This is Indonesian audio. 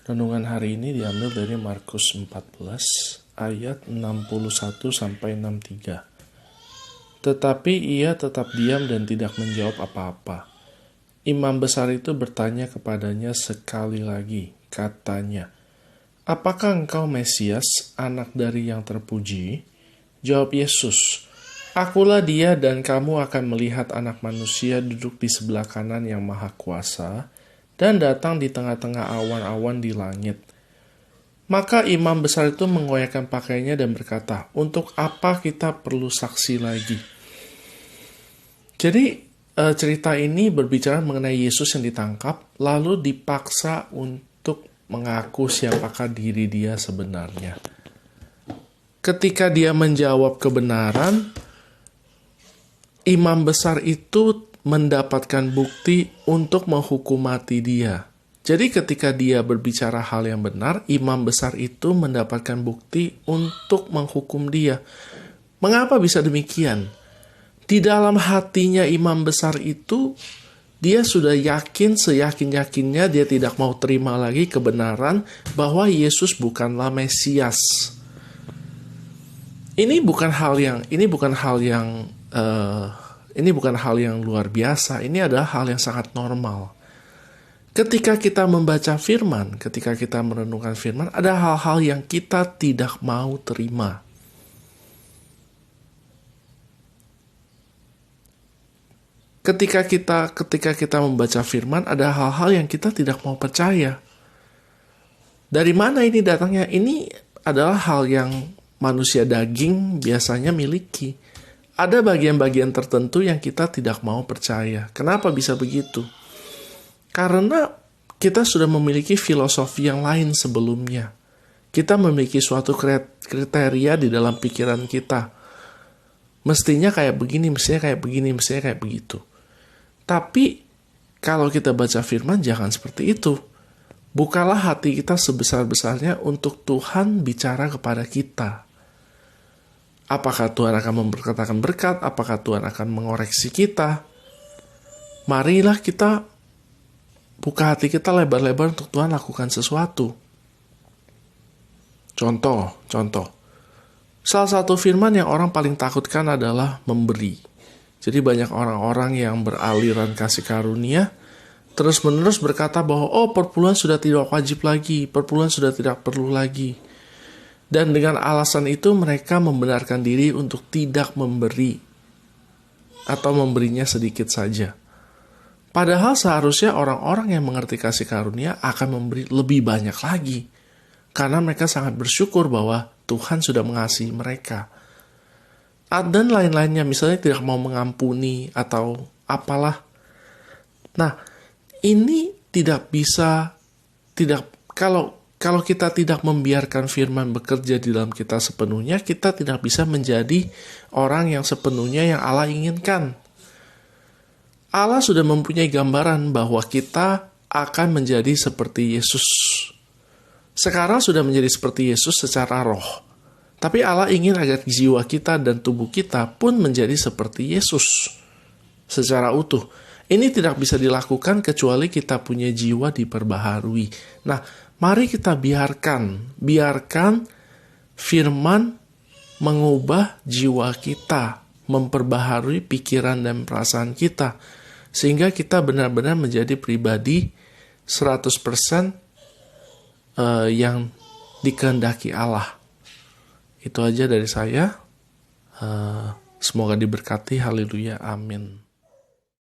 Renungan hari ini diambil dari Markus 14 ayat 61 sampai 63. Tetapi ia tetap diam dan tidak menjawab apa-apa. Imam besar itu bertanya kepadanya sekali lagi, katanya, "Apakah engkau Mesias, anak dari yang terpuji?" Jawab Yesus, "Akulah dia dan kamu akan melihat Anak Manusia duduk di sebelah kanan yang Maha Kuasa dan datang di tengah-tengah awan-awan di langit." Maka imam besar itu mengoyakkan pakaiannya dan berkata, "Untuk apa kita perlu saksi lagi?" Jadi cerita ini berbicara mengenai Yesus yang ditangkap, lalu dipaksa untuk mengaku siapakah diri dia sebenarnya. Ketika dia menjawab kebenaran, imam besar itu mendapatkan bukti untuk menghukum mati dia. Jadi ketika dia berbicara hal yang benar, imam besar itu mendapatkan bukti untuk menghukum dia. Mengapa bisa demikian? Di dalam hatinya imam besar itu, dia sudah yakin, seyakin-yakinnya dia tidak mau terima lagi kebenaran bahwa Yesus bukanlah Mesias. Ini bukan hal yang luar biasa. Ini adalah hal yang sangat normal. Ketika kita membaca firman, ketika kita merenungkan firman, ada hal-hal yang kita tidak mau terima. Ketika kita membaca firman, ada hal-hal yang kita tidak mau percaya. Dari mana ini datangnya? Ini adalah hal yang manusia daging biasanya miliki. Ada bagian-bagian tertentu yang kita tidak mau percaya. Kenapa bisa begitu? Karena kita sudah memiliki filosofi yang lain sebelumnya. Kita memiliki suatu kriteria di dalam pikiran kita. Mestinya kayak begini, mestinya kayak begini, mestinya kayak begitu. Tapi kalau kita baca firman jangan seperti itu. Bukalah hati kita sebesar-besarnya untuk Tuhan bicara kepada kita. Apakah Tuhan akan memberkatakan berkat? Apakah Tuhan akan mengoreksi kita? Marilah kita buka hati kita lebar-lebar untuk Tuhan lakukan sesuatu. Contoh. Salah satu firman yang orang paling takutkan adalah memberi. Jadi banyak orang-orang yang beraliran kasih karunia terus-menerus berkata bahwa perpuluhan sudah tidak wajib lagi, perpuluhan sudah tidak perlu lagi. Dan dengan alasan itu mereka membenarkan diri untuk tidak memberi atau memberinya sedikit saja. Padahal seharusnya orang-orang yang mengerti kasih karunia akan memberi lebih banyak lagi. Karena mereka sangat bersyukur bahwa Tuhan sudah mengasihi mereka. Dan lain-lainnya, misalnya tidak mau mengampuni atau apalah. Nah, ini kalau kita tidak membiarkan firman bekerja di dalam kita sepenuhnya, kita tidak bisa menjadi orang yang sepenuhnya yang Allah inginkan. Allah sudah mempunyai gambaran bahwa kita akan menjadi seperti Yesus. Sekarang sudah menjadi seperti Yesus secara roh. Tapi Allah ingin agar jiwa kita dan tubuh kita pun menjadi seperti Yesus secara utuh. Ini tidak bisa dilakukan kecuali kita punya jiwa diperbaharui. Nah, mari kita biarkan firman mengubah jiwa kita, memperbaharui pikiran dan perasaan kita, sehingga kita benar-benar menjadi pribadi 100% yang dikehendaki Allah. Itu aja dari saya. Semoga diberkati. Haleluya. Amin.